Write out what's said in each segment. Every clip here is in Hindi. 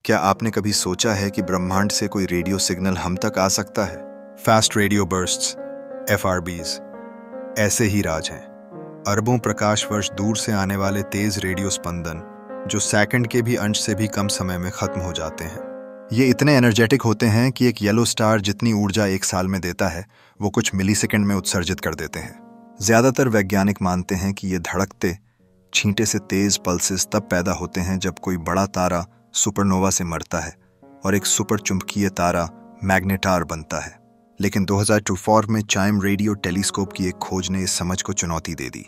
क्या आपने कभी सोचा है कि ब्रह्मांड से कोई रेडियो सिग्नल हम तक आ सकता है? फास्ट रेडियो बर्स्ट्स, FRBs, ऐसे ही राज हैं। अरबों प्रकाश वर्ष दूर से आने वाले तेज रेडियो स्पंदन जो सेकंड के भी अंश से भी कम समय में खत्म हो जाते हैं। ये इतने एनर्जेटिक होते हैं कि एक येलो स्टार जितनी ऊर्जा एक साल में देता है वो कुछ मिलीसेकंड में उत्सर्जित कर देते हैं। ज्यादातर वैज्ञानिक मानते हैं कि ये धड़कते छींटे से तेज पल्सेस तब पैदा होते हैं जब कोई बड़ा तारा सुपरनोवा से मरता है और एक सुपर चुंबकीय तारा मैग्नेटार बनता है। लेकिन 2024 में चाइम रेडियो टेलीस्कोप की एक खोज ने इस समझ को चुनौती दे दी।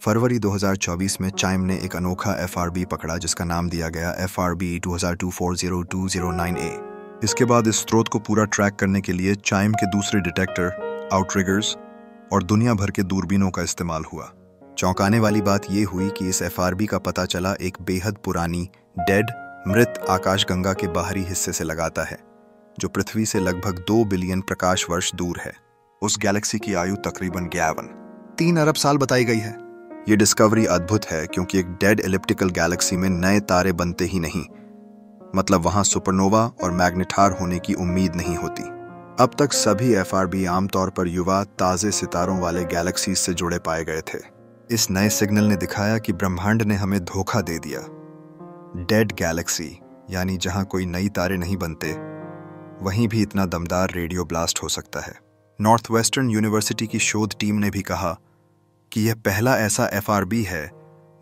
फरवरी 2024 में चाइम ने एक अनोखा FRB पकड़ा जिसका नाम दिया गया FRB 20240209A। इसके बाद इस स्रोत को पूरा ट्रैक करने के लिए चाइम के दूसरे डिटेक्टर, आउटरिगर्स और दुनिया भर के दूरबीनों का इस्तेमाल हुआ। चौंकाने वाली बात यह हुई कि इस FRB का पता चला एक बेहद पुरानी मृत आकाशगंगा के बाहरी हिस्से से लगाता है जो पृथ्वी से लगभग 2 बिलियन प्रकाश वर्ष दूर है। उस गैलेक्सी की आयु तकरीबन 3 अरब साल बताई गई है। ये डिस्कवरी अद्भुत है क्योंकि एक डेड एलिप्टिकल गैलेक्सी में नए तारे बनते ही नहीं, मतलब वहां सुपरनोवा और मैग्नेटार होने की उम्मीद नहीं होती। अब तक सभी FRB आमतौर पर युवा ताजे सितारों वाले गैलेक्सीज से जुड़े पाए गए थे। इस नए सिग्नल ने दिखाया कि ब्रह्मांड ने हमें धोखा दे दिया। डेड गैलेक्सी यानी जहां कोई नई तारे नहीं बनते, वहीं भी इतना दमदार रेडियो ब्लास्ट हो सकता है। नॉर्थवेस्टर्न यूनिवर्सिटी की शोध टीम ने भी कहा कि यह पहला ऐसा FRB है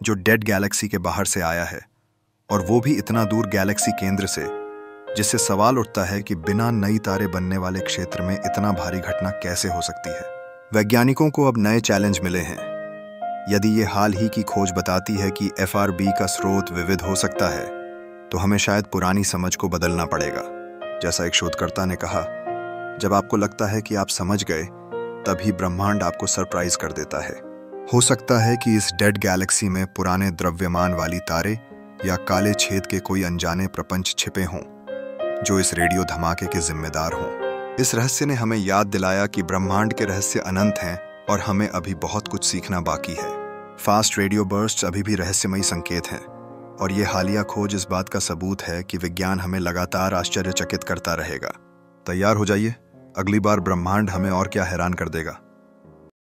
जो डेड गैलेक्सी के बाहर से आया है, और वो भी इतना दूर गैलेक्सी केंद्र से, जिससे सवाल उठता है कि बिना नई तारे बनने वाले क्षेत्र में इतना भारी घटना कैसे हो सकती है। वैज्ञानिकों को अब नए चैलेंज मिले हैं। यदि ये हाल ही की खोज बताती है कि FRB का स्रोत विविध हो सकता है, तो हमें शायद पुरानी समझ को बदलना पड़ेगा। जैसा एक शोधकर्ता ने कहा, जब आपको लगता है कि आप समझ गए, तभी ब्रह्मांड आपको सरप्राइज कर देता है। हो सकता है कि इस डेड गैलेक्सी में पुराने द्रव्यमान वाली तारे या काले छेद के कोई अनजाने प्रपंच छिपे हों जो इस रेडियो धमाके के जिम्मेदार हों। इस रहस्य ने हमें याद दिलाया कि ब्रह्मांड के रहस्य अनंत हैं और हमें अभी बहुत कुछ सीखना बाकी है। फास्ट रेडियो बर्स्ट्स अभी भी रहस्यमयी संकेत हैं, और ये हालिया खोज इस बात का सबूत है कि विज्ञान हमें लगातार आश्चर्यचकित करता रहेगा। तैयार हो जाइए, अगली बार ब्रह्मांड हमें और क्या हैरान कर देगा।